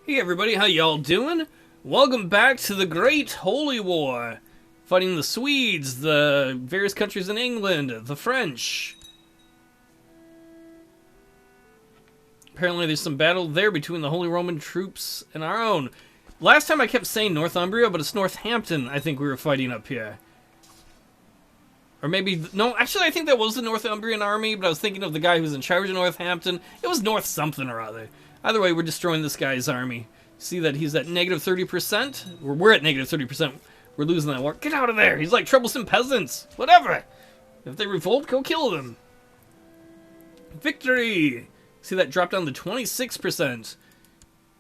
Hey everybody, how y'all doing? Welcome back to the Great Holy War. Fighting the Swedes, the various countries in England, the French. Apparently there's some battle there between the Holy Roman troops and our own. Last time I kept saying Northumbria, but it's Northampton I think we were fighting up here. Or maybe, no, actually I think that was the Northumbrian army, but I was thinking of the guy who was in charge of Northampton. It was North something or other. Either way, we're destroying this guy's army. See that he's at negative 30%? We're at negative 30%. We're losing that war. Get out of there! He's like troublesome peasants! Whatever! If they revolt, go kill them! Victory! See that drop down to 26%.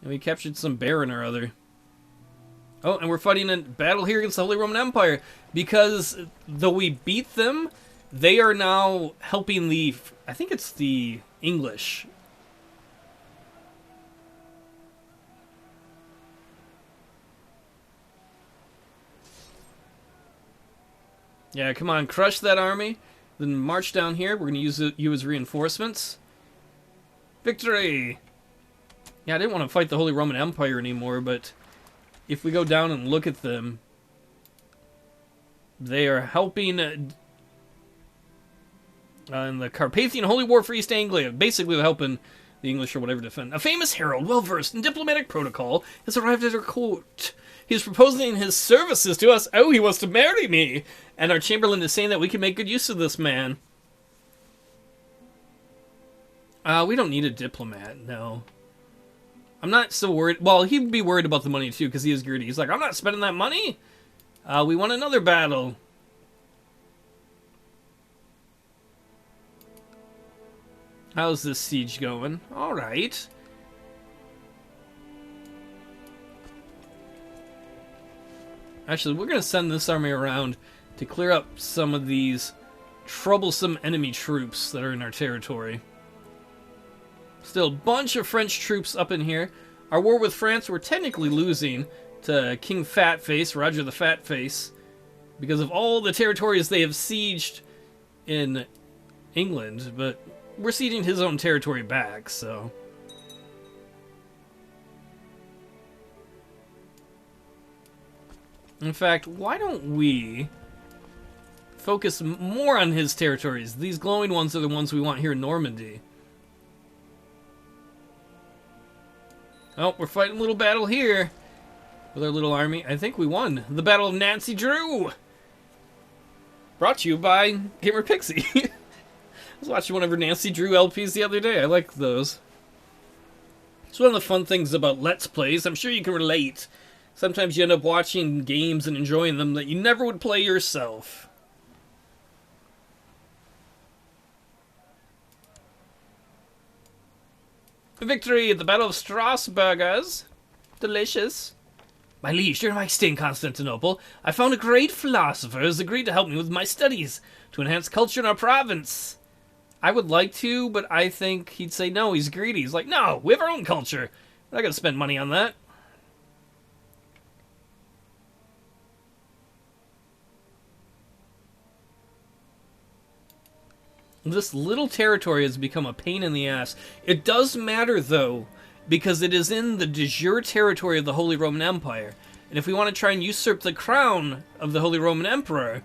And we captured some baron or other. Oh, and we're fighting a battle here against the Holy Roman Empire. Because though we beat them, they are now helping the... I think it's the English. Yeah, come on, crush that army. Then march down here. We're going to use you as reinforcements. Victory! Yeah, I didn't want to fight the Holy Roman Empire anymore, but if we go down and look at them, they are helping in the Carpathian Holy War for East Anglia. Basically, they're helping the English or whatever defend. A famous herald, well-versed in diplomatic protocol, has arrived at our court. He is proposing his services to us. Oh, he wants to marry me. And our chamberlain is saying that we can make good use of this man. We don't need a diplomat, no. I'm not so worried. Well, he'd be worried about the money, too, because he is greedy. He's like, I'm not spending that money. We want another battle. How's this siege going? All right. Actually, we're going to send this army around to clear up some of these troublesome enemy troops that are in our territory. Still a bunch of French troops up in here. Our war with France, we're technically losing to King Fatface, Roger the Fatface, because of all the territories they have sieged in England, but we're sieging his own territory back, so... In fact, why don't we focus more on his territories? These glowing ones are the ones we want here in Normandy. Oh, we're fighting a little battle here with our little army. I think we won. The Battle of Nancy Drew! Brought to you by Gamer Pixie. I was watching one of her Nancy Drew LPs the other day. I like those. It's one of the fun things about Let's Plays. I'm sure you can relate. Sometimes you end up watching games and enjoying them that you never would play yourself. Victory at the Battle of Strasburgers. Delicious. My liege, during my stay in Constantinople, I found a great philosopher who has agreed to help me with my studies to enhance culture in our province. I would like to, but I think he'd say no, he's greedy. He's like, no, we have our own culture. We're not going to spend money on that. This little territory has become a pain in the ass. It does matter, though, because it is in the de jure territory of the Holy Roman Empire. And if we want to try and usurp the crown of the Holy Roman Emperor,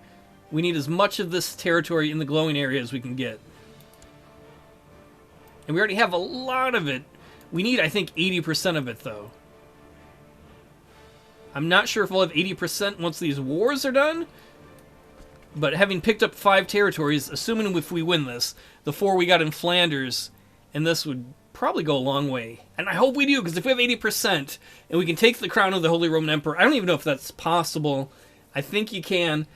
we need as much of this territory in the glowing area as we can get. And we already have a lot of it. We need, I think, 80% of it, though. I'm not sure if we'll have 80% once these wars are done. But having picked up 5 territories, assuming if we win this, the 4 we got in Flanders, and this would probably go a long way. And I hope we do, because if we have 80%, and we can take the crown of the Holy Roman Emperor, I don't even know if that's possible. I think you can.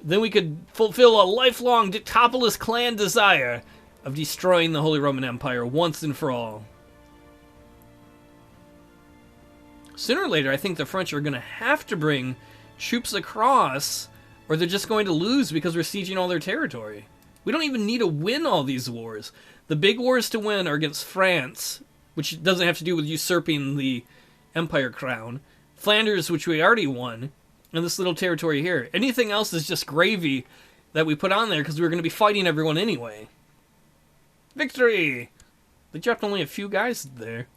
Then we could fulfill a lifelong Dicktopolous clan desire of destroying the Holy Roman Empire once and for all. Sooner or later, I think the French are going to have to bring troops across, or they're just going to lose because we're sieging all their territory. We don't even need to win all these wars. The big wars to win are against France, which doesn't have to do with usurping the Empire crown. Flanders, which we already won, and this little territory here. Anything else is just gravy that we put on there because we're going to be fighting everyone anyway. Victory! They dropped only a few guys there.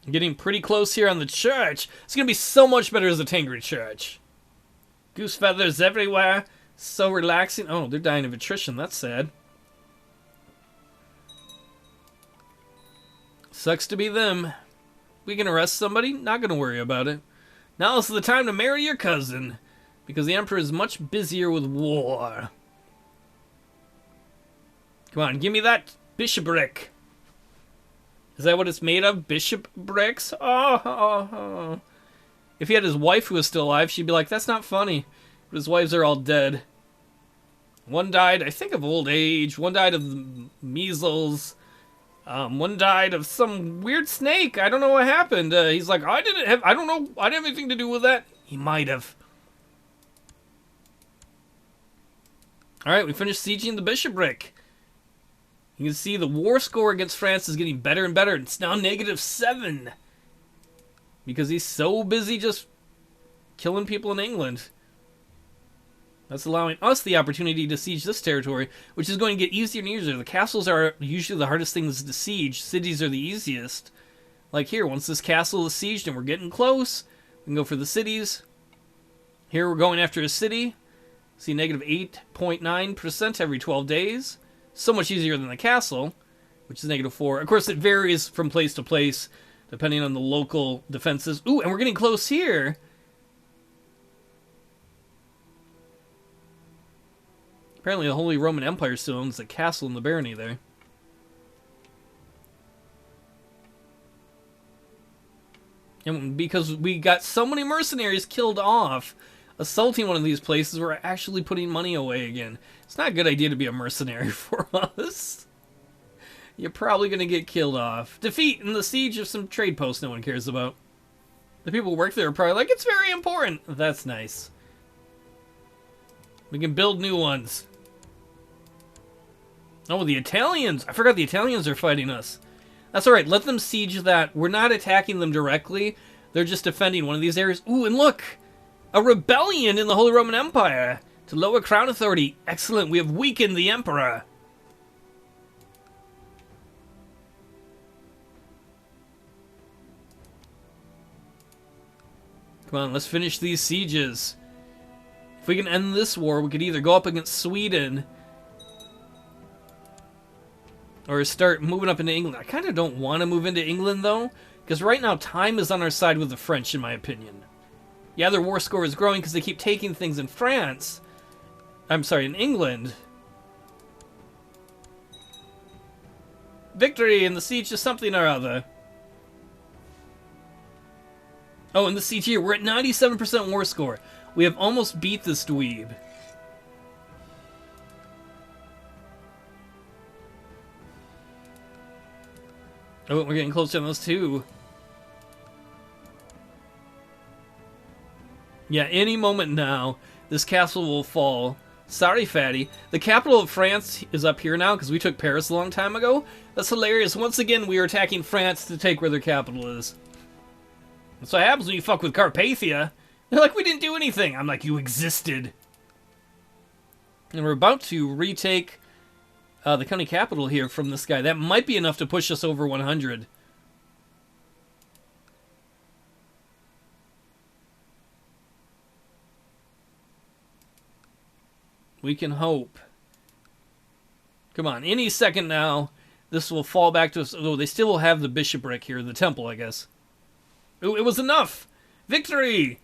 Getting pretty close here on the church. It's going to be so much better as a Tangri church. Goose feathers everywhere. So relaxing. Oh, they're dying of attrition. That's sad. Sucks to be them. We can arrest somebody? Not going to worry about it. Now is the time to marry your cousin. Because the Emperor is much busier with war. Come on, give me that bishopric. Is that what it's made of? Bishop bricks? Oh. If he had his wife who was still alive, she'd be like, that's not funny. But his wives are all dead. One died, I think, of old age. One died of measles. One died of some weird snake. I don't know what happened. He's like, I don't know. I didn't have anything to do with that. He might have. Alright, we finished sieging the bishopric. You can see the war score against France is getting better and better. It's now -7. Because he's so busy just killing people in England. That's allowing us the opportunity to siege this territory, which is going to get easier and easier. The castles are usually the hardest things to siege. Cities are the easiest. Like here, once this castle is sieged and we're getting close, we can go for the cities. Here we're going after a city. See, -8.9% every 12 days. So much easier than the castle, which is -4. Of course, it varies from place to place, depending on the local defenses. Ooh, and we're getting close here. Apparently the Holy Roman Empire still owns the castle and the barony there. And because we got so many mercenaries killed off, assaulting one of these places, we're actually putting money away again. It's not a good idea to be a mercenary for us. You're probably going to get killed off. Defeat in the siege of some trade posts no one cares about. The people who work there are probably like, it's very important. That's nice. We can build new ones. Oh, the Italians. I forgot the Italians are fighting us. That's alright. Let them siege that. We're not attacking them directly. They're just defending one of these areas. Ooh, and look! A rebellion in the Holy Roman Empire to lower crown authority. Excellent. We have weakened the Emperor. Come on, let's finish these sieges. If we can end this war, we could either go up against Sweden or start moving up into England. I kind of don't want to move into England, though, because right now time is on our side with the French, in my opinion. Yeah, their war score is growing because they keep taking things in France. I'm sorry, in England. Victory in the siege of something or other. Oh, in the siege here, we're at 97% war score. We have almost beat this dweeb. Oh, we're getting close to those two. Yeah, any moment now, this castle will fall. Sorry, fatty. The capital of France is up here now, because we took Paris a long time ago. That's hilarious. Once again, we are attacking France to take where their capital is. That's what happens when you fuck with Carpathia. They're like, we didn't do anything. I'm like, you existed. And we're about to retake the county capital here from this guy. That might be enough to push us over 100. We can hope. Come on, any second now, this will fall back to us. Oh, they still will have the bishopric here, the temple, I guess. Oh, it was enough! Victory!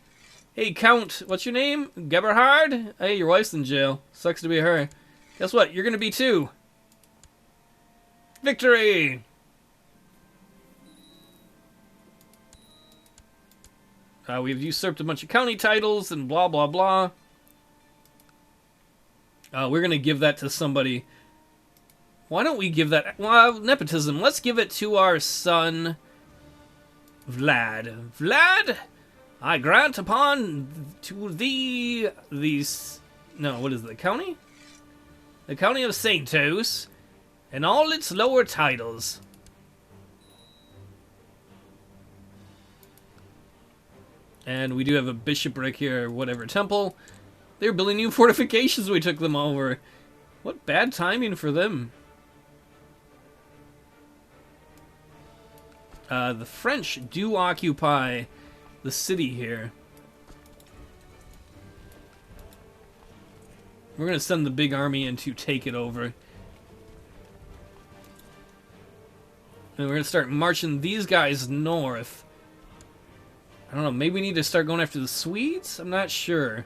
Hey, Count, what's your name? Geberhard? Hey, your wife's in jail. Sucks to be her. Guess what? You're gonna be too. Victory! We've usurped a bunch of county titles and blah, blah, blah. We're going to give that to somebody. Why don't we give that... Well, nepotism. Let's give it to our son, Vlad. Vlad, I grant upon to thee these... No, what is it? The county? The county of Saintos and all its lower titles. And we do have a bishopric here, whatever, temple. They were building new fortifications when we took them over. What bad timing for them. The French do occupy the city here. We're going to send the big army in to take it over. And we're going to start marching these guys north. I don't know, maybe we need to start going after the Swedes? I'm not sure.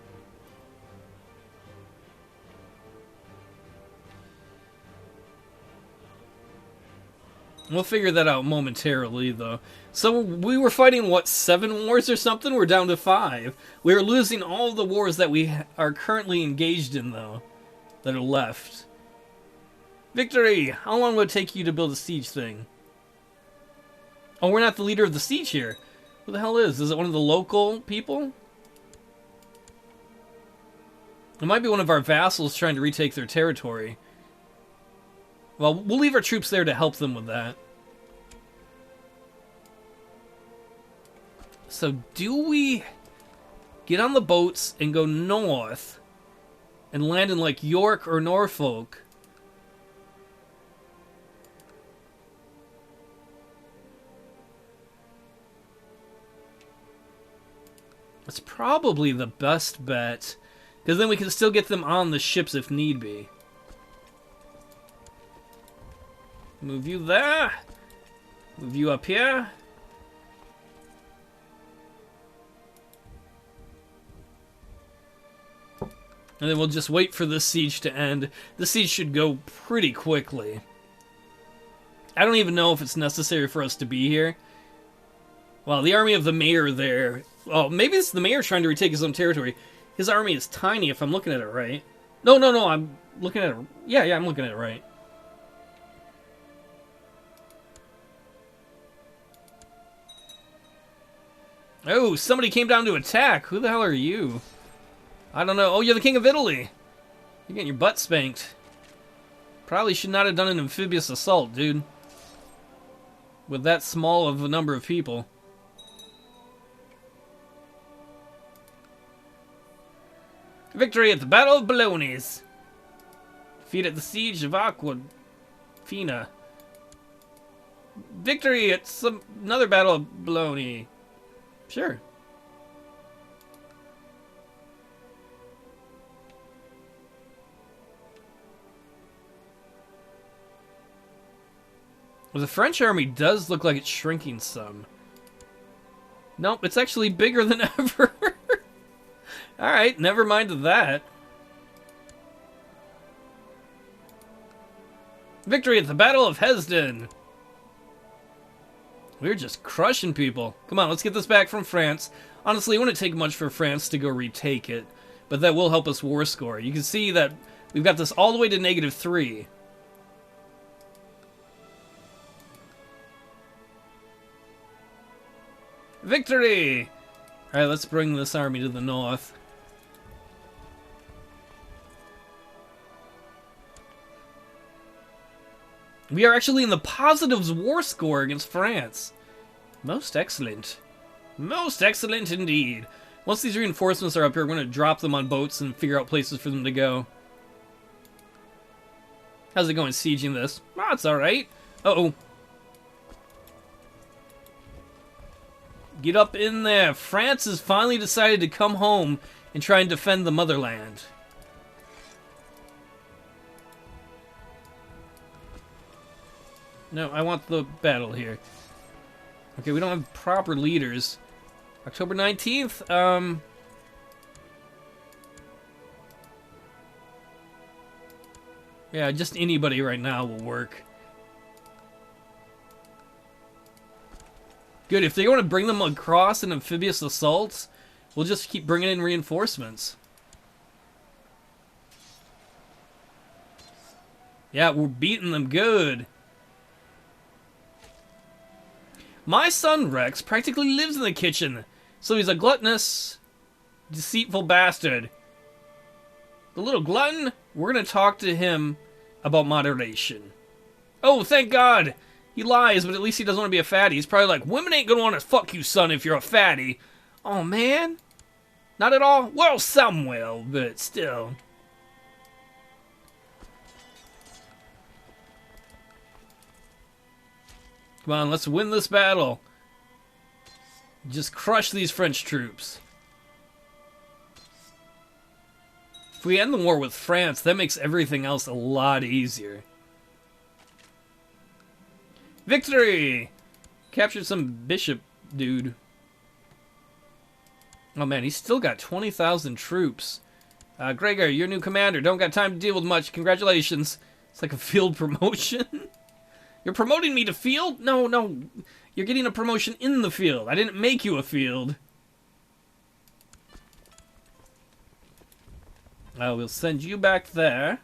We'll figure that out momentarily, though. So we were fighting, what, 7 wars or something? We're down to 5. We are losing all the wars that we are currently engaged in, though, that are left. Victory! How long will it take you to build a siege thing? Oh, we're not the leader of the siege here. Who the hell is? Is it one of the local people? It might be one of our vassals trying to retake their territory. Well, we'll leave our troops there to help them with that. So, do we get on the boats and go north and land in, like, York or Norfolk? That's probably the best bet, because then we can still get them on the ships if need be. Move you there. Move you up here. And then we'll just wait for this siege to end. The siege should go pretty quickly. I don't even know if it's necessary for us to be here. Well, the army of the mayor there... Oh, maybe it's the mayor trying to retake his own territory. His army is tiny if I'm looking at it right. No, I'm looking at it... Yeah, I'm looking at it right. Oh, somebody came down to attack. Who the hell are you? I don't know. Oh, you're the king of Italy. You're getting your butt spanked. Probably should not have done an amphibious assault, dude. With that small of a number of people. Victory at the Battle of Bologna's. Defeat at the Siege of Aquafina. Victory at another Battle of Bologna. Sure. Well, the French army does look like it's shrinking some. Nope, it's actually bigger than ever. Alright, never mind that. Victory at the Battle of Hesdin. We're just crushing people. Come on, let's get this back from France. Honestly, it wouldn't take much for France to go retake it, but that will help us war score. You can see that we've got this all the way to -3. Victory! Alright, let's bring this army to the north. We are actually in the positives war score against France. Most excellent. Most excellent indeed. Once these reinforcements are up here, we're going to drop them on boats and figure out places for them to go. How's it going sieging this? Oh, it's alright. Uh-oh. Get up in there. France has finally decided to come home and try and defend the motherland. No, I want the battle here. Okay, we don't have proper leaders. October 19th? Yeah, just anybody right now will work. Good, if they want to bring them across in amphibious assaults, we'll just keep bringing in reinforcements. Yeah, we're beating them good. My son Rex practically lives in the kitchen, so he's a gluttonous, deceitful bastard. The little glutton, we're going to talk to him about moderation. Oh, thank God! He lies, but at least he doesn't want to be a fatty. He's probably like, women ain't going to want to fuck you, son, if you're a fatty. Oh, man. Not at all? Well, some will, but still. Come on, let's win this battle. Just crush these French troops. If we end the war with France, that makes everything else a lot easier. Victory! Captured some bishop dude. Oh man, he's still got 20,000 troops. Gregor, your new commander. Don't got time to deal with much. Congratulations. It's like a field promotion. You're promoting me to field? No, no. You're getting a promotion in the field. I didn't make you a field. We'll send you back there.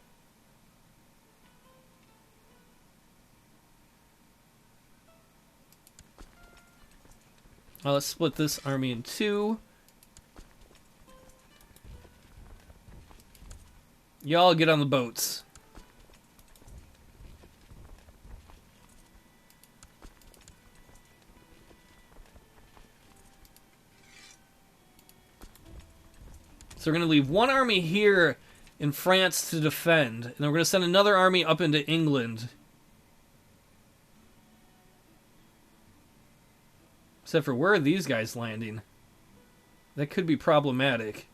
Let's split this army in two. Y'all get on the boats. So we're going to leave one army here in France to defend, and then we're going to send another army up into England. Except for where are these guys landing? That could be problematic.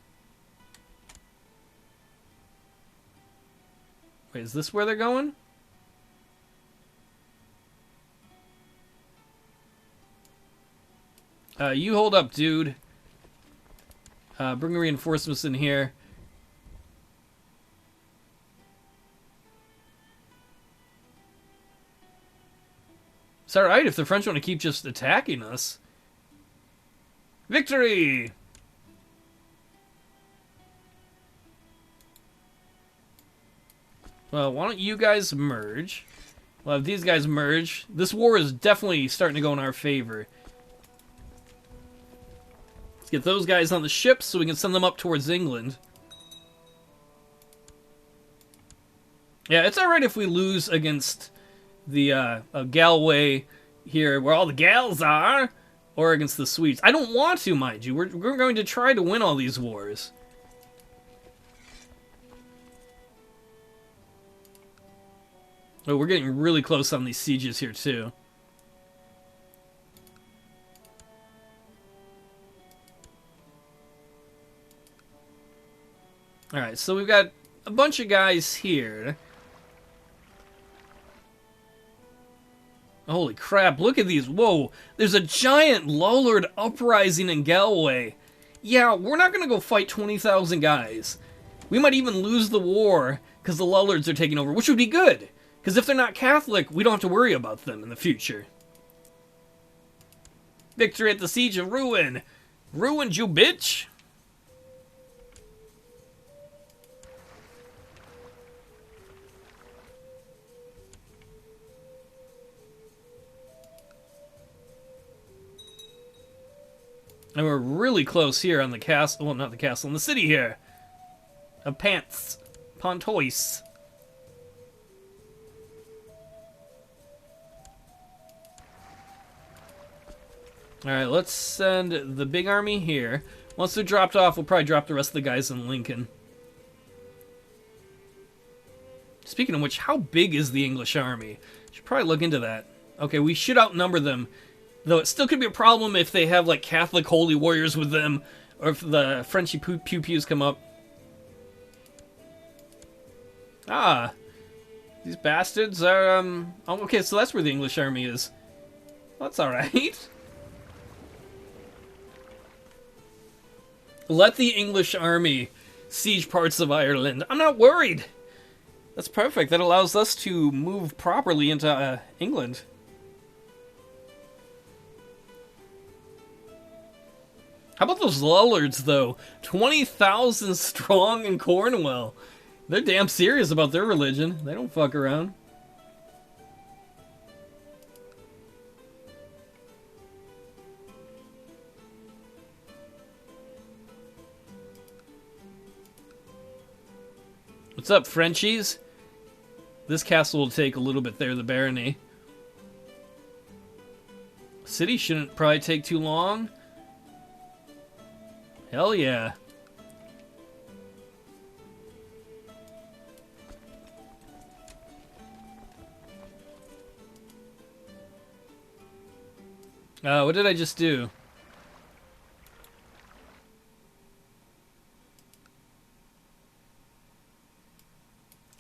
Wait, is this where they're going? You hold up, dude. Bring reinforcements in here. It's alright if the French want to keep just attacking us. Victory! Well, why don't you guys merge? Well, if these guys merge, this war is definitely starting to go in our favor. Let's get those guys on the ships so we can send them up towards England. Yeah, it's alright if we lose against the Galway here, where all the gals are, or against the Swedes. I don't want to, mind you. We're going to try to win all these wars. Oh, we're getting really close on these sieges here, too. Alright, so we've got a bunch of guys here. Holy crap, look at these. Whoa, there's a giant Lollard uprising in Galway. Yeah, we're not going to go fight 20,000 guys. We might even lose the war because the Lollards are taking over, which would be good. Because if they're not Catholic, we don't have to worry about them in the future. Victory at the Siege of Rouen. Ruined you, bitch! And we're really close here on the castle. Well, not the castle, in the city here. Of Pontoise. Alright, let's send the big army here. Once they're dropped off, we'll probably drop the rest of the guys in Lincoln. Speaking of which, how big is the English army? Should probably look into that. Okay, we should outnumber them. Though it still could be a problem if they have, like, Catholic holy warriors with them, or if the Frenchy pew-pews come up. Ah. These bastards are, Oh, okay, so that's where the English army is. Well, that's alright. Let the English army siege parts of Ireland. I'm not worried. That's perfect. That allows us to move properly into England. How about those Lollards, though? 20,000 strong in Cornwall. They're damn serious about their religion. They don't fuck around. What's up, Frenchies? This castle will take a little bit there, the barony. City shouldn't probably take too long. Hell yeah. What did I just do?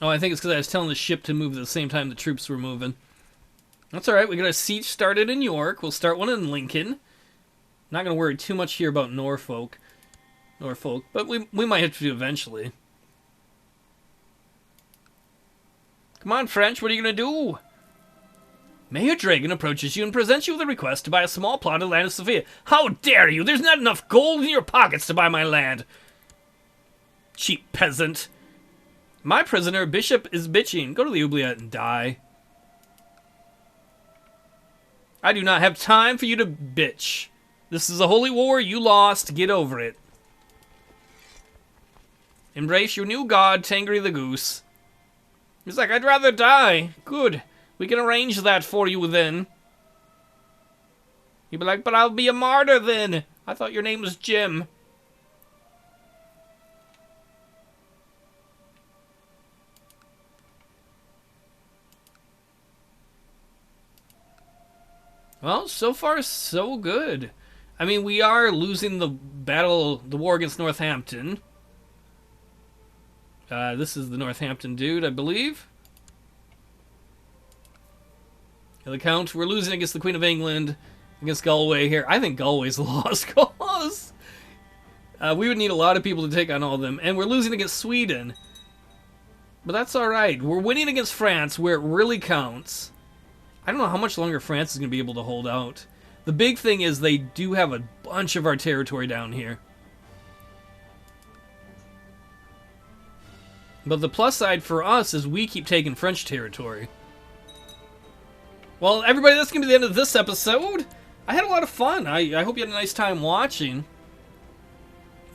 Oh, I think it's because I was telling the ship to move at the same time the troops were moving. That's alright, we got a siege started in York. We'll start one in Lincoln. Not going to worry too much here about Norfolk, but we might have to do eventually. Come on, French, what are you going to do? Mayor Dragon approaches you and presents you with a request to buy a small plot of land of Sofia. How dare you! There's not enough gold in your pockets to buy my land. Cheap peasant. My prisoner, Bishop, is bitching. Go to the oubliette and die. I do not have time for you to bitch. This is a holy war. You lost. Get over it. Embrace your new god, Tangri the Goose. He's like, I'd rather die. Good. We can arrange that for you then. You'd be like, but I'll be a martyr then. I thought your name was Jim. Well, so far so good. I mean, we are losing the war against Northampton. This is the Northampton dude, I believe. The Count, we're losing against the Queen of England, against Galway here. I think Galway's a lost cause. We would need a lot of people to take on all of them. And we're losing against Sweden. But that's alright. We're winning against France, where it really counts. I don't know how much longer France is going to be able to hold out. The big thing is they do have a bunch of our territory down here. But the plus side for us is we keep taking French territory. Well, everybody, that's going to be the end of this episode. I had a lot of fun. I hope you had a nice time watching.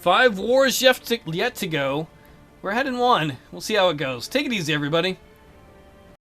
5 wars yet to go. We're ahead in 1. We'll see how it goes. Take it easy, everybody.